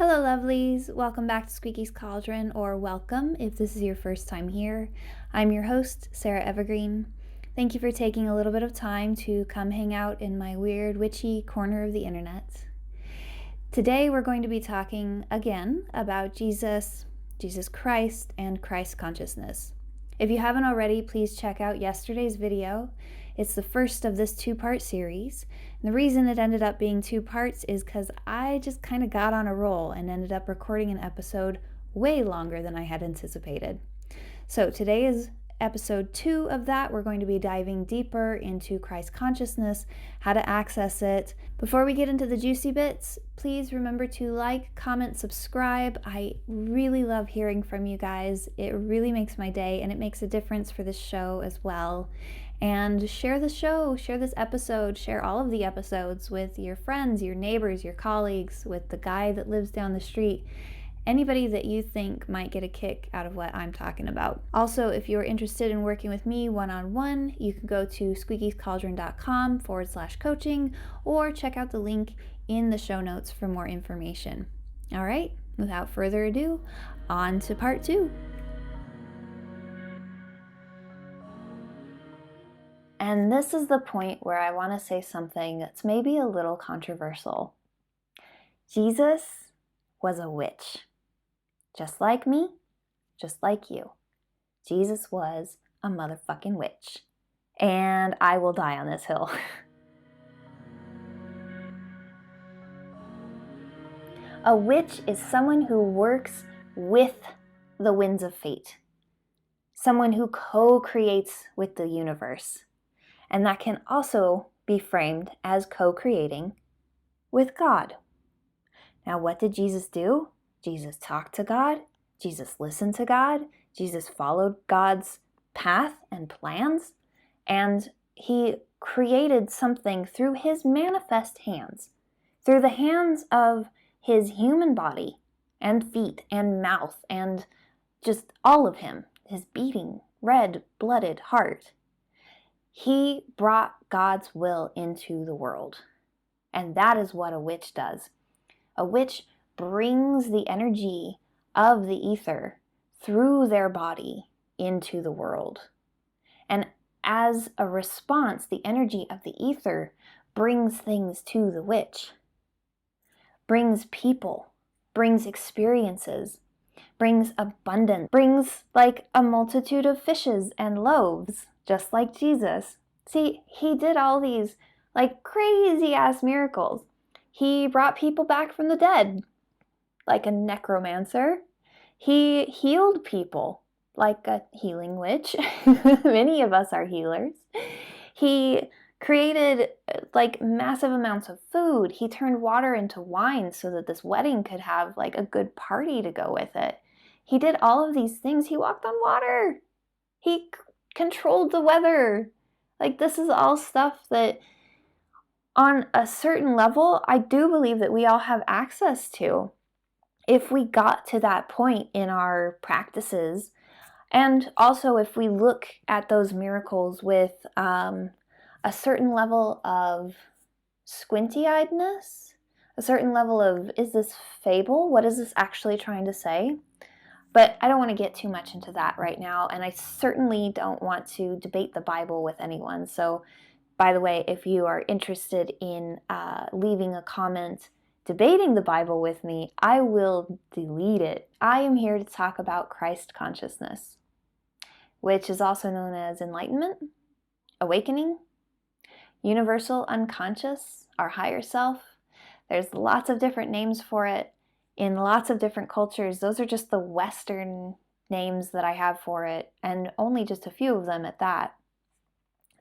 Hello lovelies, welcome back to Squeaky's Cauldron, or welcome if this is your first time here. I'm your host, Sarah Evergreen. Thank you for taking a little bit of time to come hang out in my weird, witchy corner of the internet. Today we're going to be talking again about Jesus Christ, and Christ consciousness. If you haven't already, please check out yesterday's video. It's the first of this two-part series. And the reason it ended up being two parts is because I just kind of got on a roll and ended up recording an episode way longer than I had anticipated. So today is episode 2 of that. We're going to be diving deeper into Christ consciousness, how to access it. Before we get into the juicy bits, please remember to like, comment, subscribe. I really love hearing from you guys. It really makes my day, and it makes a difference for this show as well. And share the show, share this episode, share all of the episodes with your friends, your neighbors, your colleagues, with the guy that lives down the street. Anybody that you think might get a kick out of what I'm talking about. Also, if you're interested in working with me one-on-one, you can go to squeakyscauldron.com/coaching or check out the link in the show notes for more information. All right, without further ado, on to part 2. And this is the point where I want to say something that's maybe a little controversial. Jesus was a witch. Just like me, just like you. Jesus was a motherfucking witch. And I will die on this hill. A witch is someone who works with the winds of fate. Someone who co-creates with the universe. And that can also be framed as co-creating with God. Now, what did Jesus do? Jesus talked to God. Jesus listened to God. Jesus followed God's path and plans. And he created something through his manifest hands, through the hands of his human body and feet and mouth and just all of him, his beating, red-blooded heart. He brought God's will into the world. And that is what a witch does. A witch brings the energy of the ether through their body into the world. And as a response, the energy of the ether brings things to the witch, brings people, brings experiences, brings abundance, brings like a multitude of fishes and loaves, just like Jesus. See, he did all these like crazy ass miracles. He brought people back from the dead, like a necromancer. He healed people, like a healing witch. Many of us are healers. He created like massive amounts of food. He turned water into wine so that this wedding could have like a good party to go with it. He did all of these things. He walked on water. He controlled the weather. Like, this is all stuff that on a certain level, I do believe that we all have access to if we got to that point in our practices. And also if we look at those miracles with a certain level of squinty-eyedness, a certain level of, is this fable? What is this actually trying to say? But I don't want to get too much into that right now, and I certainly don't want to debate the Bible with anyone. So, by the way, if you are interested in leaving a comment debating the Bible with me, I will delete it. I am here to talk about Christ consciousness, which is also known as enlightenment, awakening, universal unconscious, our higher self. There's lots of different names for it in lots of different cultures. Those are just the Western names that I have for it, and only just a few of them at that.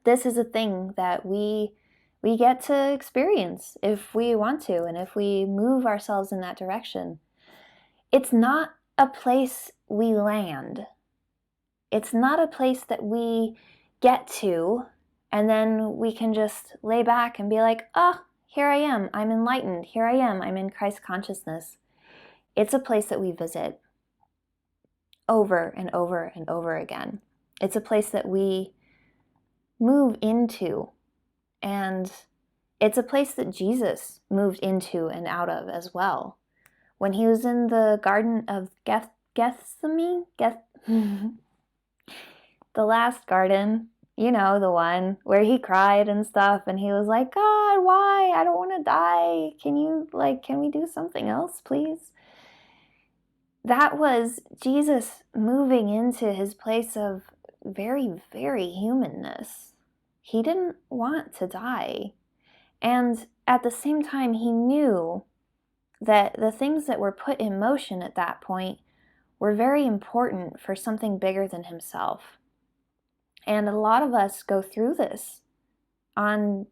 This is a thing that we get to experience if we want to, and if we move ourselves in that direction. It's not a place we land. It's not a place that we get to, and then we can just lay back and be like, oh, here I am, I'm enlightened. Here I am, I'm in Christ consciousness. It's a place that we visit over and over and over again. It's a place that we move into. And it's a place that Jesus moved into and out of as well. when he was in the Garden of Gethsemane, the last garden, you know, the one where he cried and stuff, and he was like, God, why? I don't want to die. Can we do something else, please? That was Jesus moving into his place of very, very humanness. He didn't want to die. And at the same time, he knew that the things that were put in motion at that point were very important for something bigger than himself. And a lot of us go through this on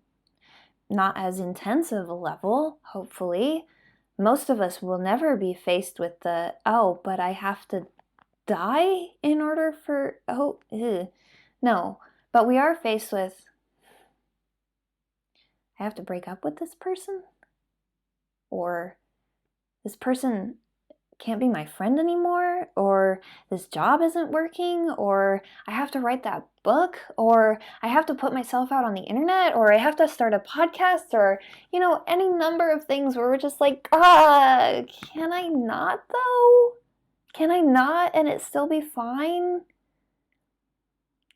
not as intensive a level, hopefully. Most of us will never be faced with the, oh, but I have to die in order for, no. But we are faced with, I have to break up with this person? Or this person can't be my friend anymore, or this job isn't working, or I have to write that book, or I have to put myself out on the internet, or I have to start a podcast, or, you know, any number of things where we're just like, can I not though? Can I not and it still be fine?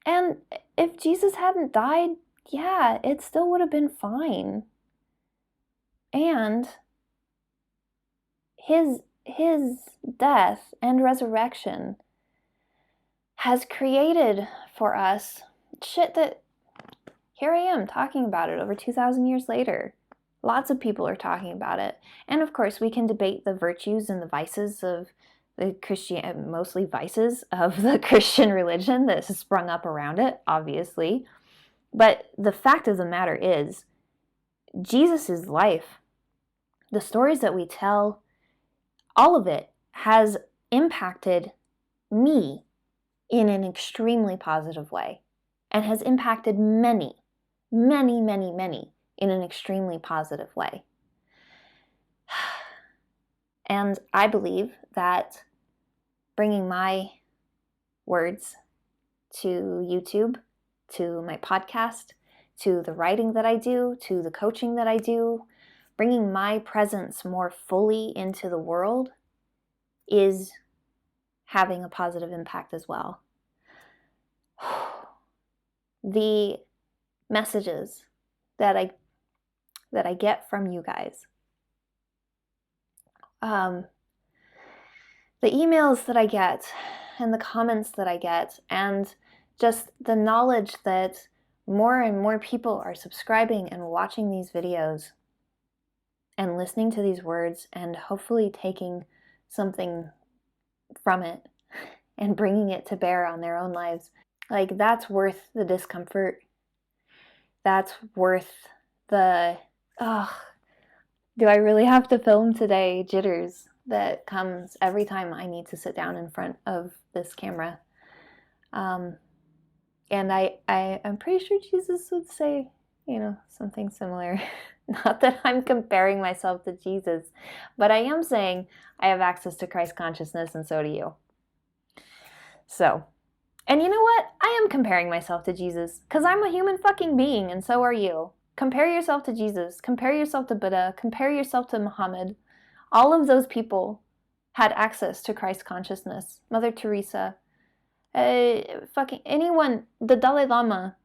And if Jesus hadn't died, yeah, it still would have been fine. And his death and resurrection has created for us shit that here I am talking about it over 2,000 years later. Lots of people are talking about it. And of course, we can debate the virtues and the vices of the mostly vices of the Christian religion that has sprung up around it, obviously. But the fact of the matter is, Jesus' life, the stories that we tell, all of it has impacted me in an extremely positive way and has impacted many, many, many, many in an extremely positive way. And I believe that bringing my words to YouTube, to my podcast, to the writing that I do, to the coaching that I do, bringing my presence more fully into the world is having a positive impact as well. The messages that I get from you guys, the emails that I get and the comments that I get, and just the knowledge that more and more people are subscribing and watching these videos and listening to these words and hopefully taking something from it and bringing it to bear on their own lives. Like, that's worth the discomfort. That's worth the, do I really have to film today jitters that comes every time I need to sit down in front of this camera. And I'm pretty sure Jesus would say, you know, something similar. Not that I'm comparing myself to Jesus, but I am saying I have access to Christ consciousness, and so do you. So, and you know what? I am comparing myself to Jesus, because I'm a human fucking being, and so are you. Compare yourself to Jesus. Compare yourself to Buddha. Compare yourself to Muhammad. All of those people had access to Christ consciousness. Mother Teresa. Fucking anyone, the Dalai Lama.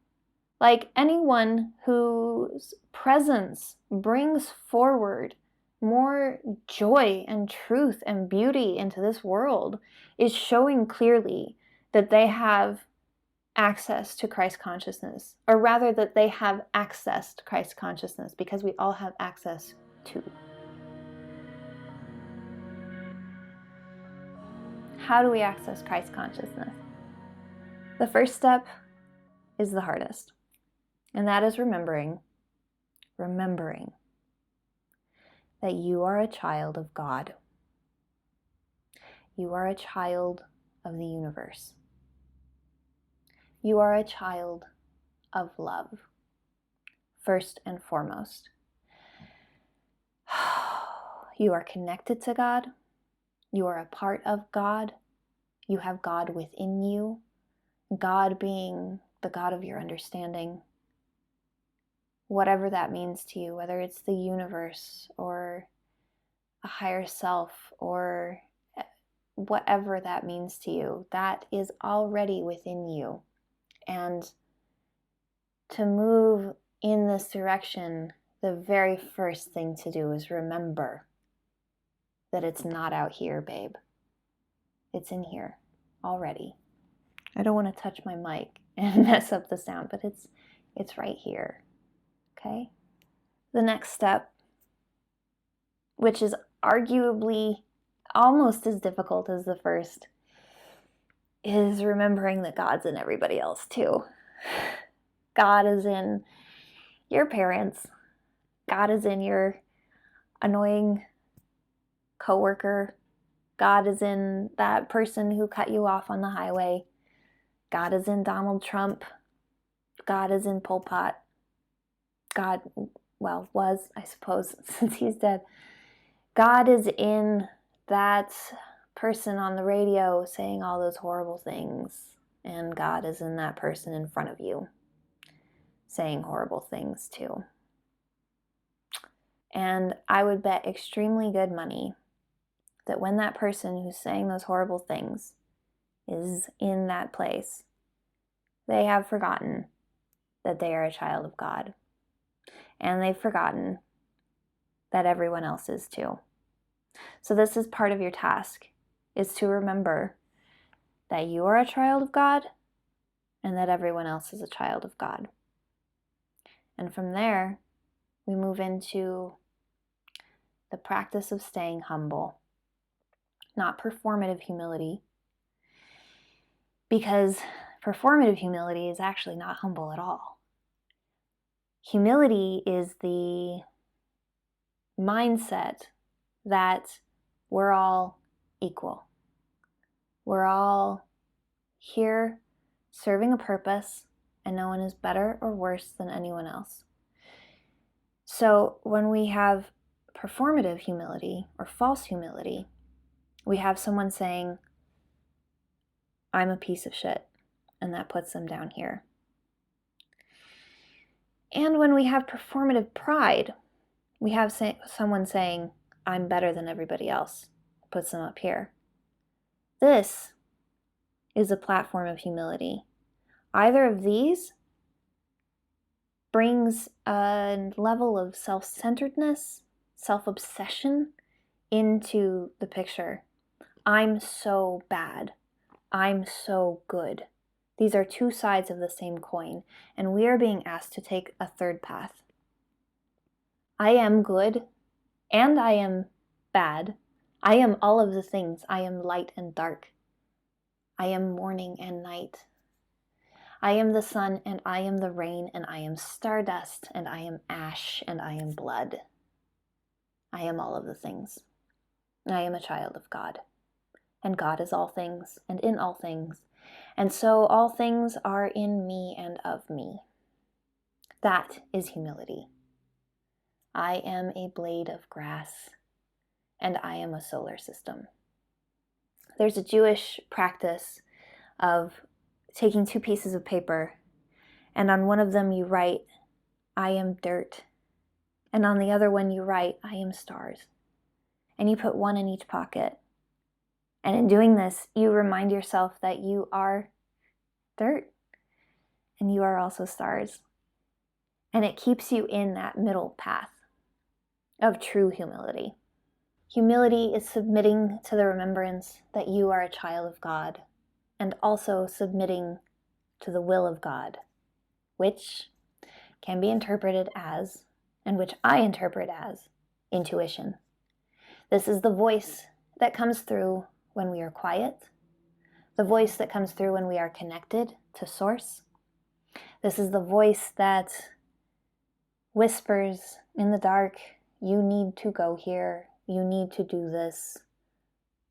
Like, anyone whose presence brings forward more joy and truth and beauty into this world is showing clearly that they have access to Christ consciousness, or rather that they have accessed Christ consciousness, because we all have access to. How do we access Christ consciousness? The first step is the hardest, and that is remembering that you are a child of God. You are a child of the universe. You are a child of love, first and foremost. You are connected to God. You are a part of God. You have God within you. God being the God of your understanding. Whatever that means to you, whether it's the universe or a higher self, or whatever that means to you, that is already within you. And to move in this direction, the very first thing to do is remember that it's not out here, babe. It's in here already. I don't want to touch my mic and mess up the sound, but it's right here. Okay? The next step, which is arguably almost as difficult as the first, is remembering that God's in everybody else too. God is in your parents. God is in your annoying coworker. God is in that person who cut you off on the highway. God is in Donald Trump. God is in Pol Pot. God, well, was, I suppose, since he's dead. God is in that person on the radio saying all those horrible things. And God is in that person in front of you saying horrible things too. And I would bet extremely good money that when that person who's saying those horrible things is in that place, they have forgotten that they are a child of God. And they've forgotten that everyone else is too. So this is part of your task, is to remember that you are a child of God and that everyone else is a child of God. And from there, we move into the practice of staying humble, not performative humility, because performative humility is actually not humble at all. Humility is the mindset that we're all equal. We're all here serving a purpose, and no one is better or worse than anyone else. So when we have performative humility or false humility, we have someone saying, I'm a piece of shit, and that puts them down here. And when we have performative pride, we have someone saying, I'm better than everybody else, puts them up here. This is a platform of humility. Either of these brings a level of self-centeredness, self-obsession into the picture. I'm so bad. I'm so good. These are two sides of the same coin, and we are being asked to take a third path. I am good, and I am bad. I am all of the things. I am light and dark. I am morning and night. I am the sun, and I am the rain, and I am stardust, and I am ash, and I am blood. I am all of the things. I am a child of God, and God is all things, and in all things, and so all things are in me and of me. That is humility. I am a blade of grass, and I am a solar system. There's a Jewish practice of taking two pieces of paper, and on one of them you write, I am dirt, and on the other one you write, I am stars. And you put one in each pocket. And in doing this, you remind yourself that you are dirt, and you are also stars. And it keeps you in that middle path of true humility. Humility is submitting to the remembrance that you are a child of God, and also submitting to the will of God, which can be interpreted as, and which I interpret as, intuition. This is the voice that comes through when we are quiet, the voice that comes through when we are connected to Source. This is the voice that whispers in the dark, you need to go here, you need to do this.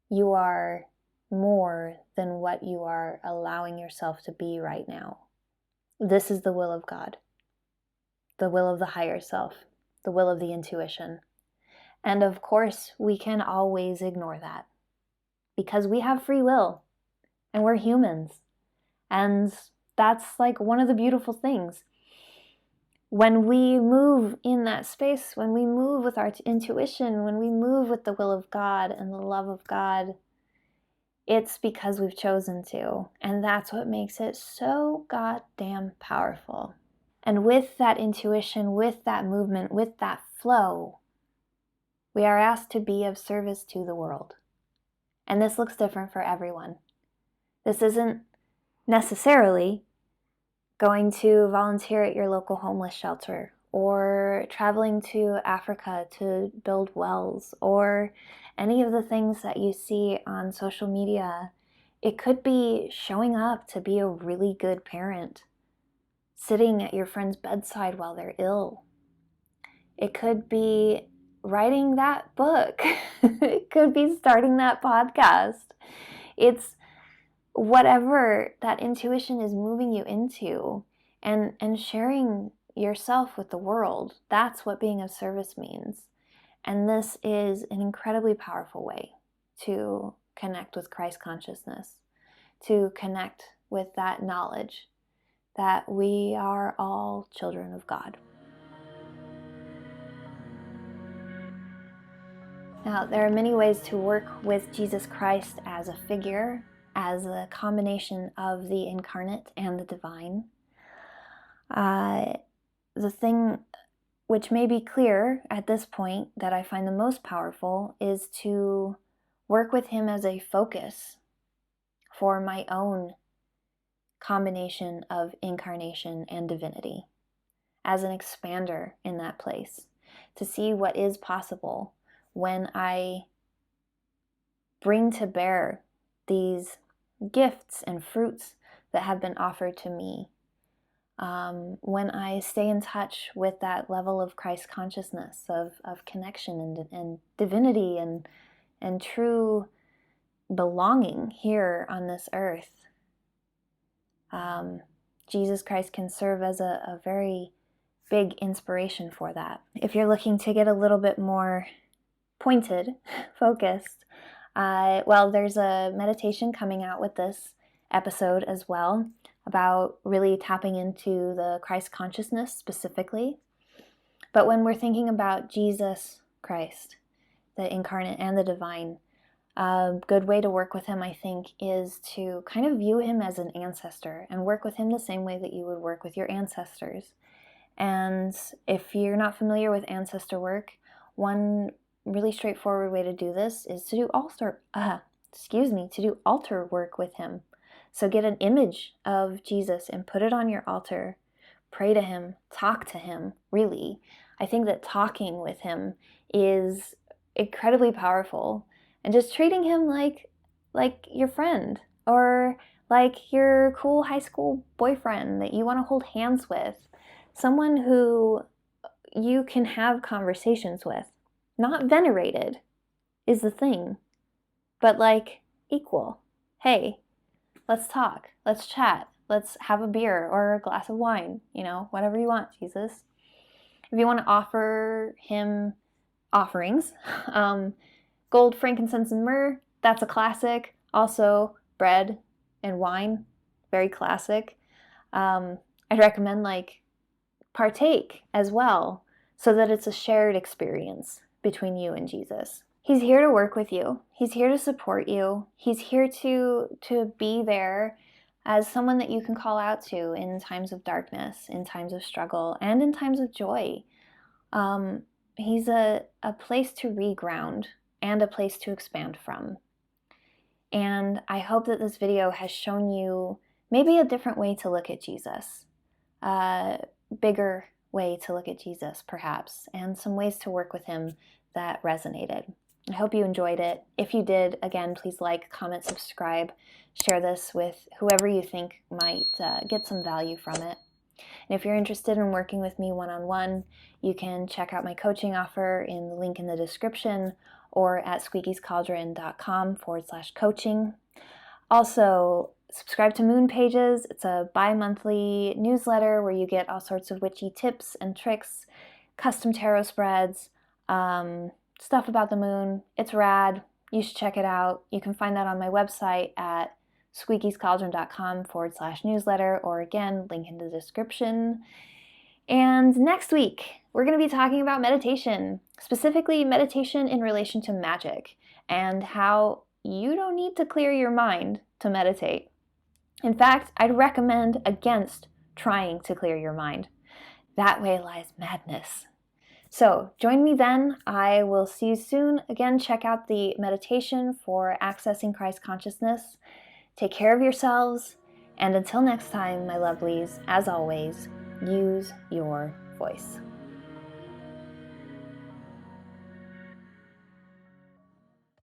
You are more than what you are allowing yourself to be right now. This is the will of God, the will of the higher self, the will of the intuition. And of course, we can always ignore that because we have free will and we're humans. And that's like one of the beautiful things. when we move in that space, when we move with our intuition, when we move with the will of God and the love of God, it's because we've chosen to. And that's what makes it so goddamn powerful. And with that intuition, with that movement, with that flow, we are asked to be of service to the world. And this looks different for everyone. This isn't necessarily going to volunteer at your local homeless shelter, or traveling to Africa to build wells, or any of the things that you see on social media. It could be showing up to be a really good parent, sitting at your friend's bedside while they're ill. It could be writing that book. It could be starting that podcast. It's whatever that intuition is moving you into, and sharing yourself with the world. That's what being of service means. And this is an incredibly powerful way to connect with Christ consciousness, to connect with that knowledge that we are all children of God. Now, there are many ways to work with Jesus Christ as a figure, as a combination of the incarnate and the divine. The thing which may be clear at this point that I find the most powerful is to work with him as a focus for my own combination of incarnation and divinity, as an expander in that place, to see what is possible when I bring to bear these gifts and fruits that have been offered to me. When I stay in touch with that level of Christ consciousness, of connection and divinity and true belonging here on this earth, Jesus Christ can serve as a very big inspiration for that. If you're looking to get a little bit more pointed, focused, well, there's a meditation coming out with this episode as well, about really tapping into the Christ consciousness specifically. But when we're thinking about Jesus Christ, the incarnate and the divine, a good way to work with him, I think, is to kind of view him as an ancestor and work with him the same way that you would work with your ancestors. And if you're not familiar with ancestor work, one really straightforward way to do this is to do altar work with him. So get an image of Jesus and put it on your altar. Pray to him, talk to him, really. I think that talking with him is incredibly powerful. And just treating him like your friend, or like your cool high school boyfriend that you want to hold hands with. Someone who you can have conversations with. Not venerated is the thing, but like equal. Hey, let's talk, let's chat, let's have a beer or a glass of wine, whatever you want, Jesus. If you want to offer him offerings, gold, frankincense, and myrrh, that's a classic. Also, bread and wine, very classic. I'd recommend partake as well, so that it's a shared experience between you and Jesus. He's here to work with you. He's here to support you. He's here to be there as someone that you can call out to in times of darkness, in times of struggle, and in times of joy. He's a place to reground and a place to expand from. And I hope that this video has shown you maybe a different way to look at Jesus, a bigger way to look at Jesus perhaps, and some ways to work with him that resonated. I hope you enjoyed it. If you did, again, please like, comment, subscribe, share this with whoever you think might get some value from it. And if you're interested in working with me one-on-one, you can check out my coaching offer in the link in the description, or at squeakiescauldron.com/coaching. Also, subscribe to Moon Pages. It's a bi-monthly newsletter where you get all sorts of witchy tips and tricks, custom tarot spreads, stuff about the moon. It's rad. You should check it out. You can find that on my website at squeakiescauldron.com/newsletter, or again, link in the description. And next week, we're going to be talking about meditation, specifically meditation in relation to magic, and how you don't need to clear your mind to meditate. In fact, I'd recommend against trying to clear your mind. That way lies madness. So join me then. I will see you soon. Again, check out the meditation for accessing Christ consciousness. Take care of yourselves. And until next time, my lovelies, as always, use your voice.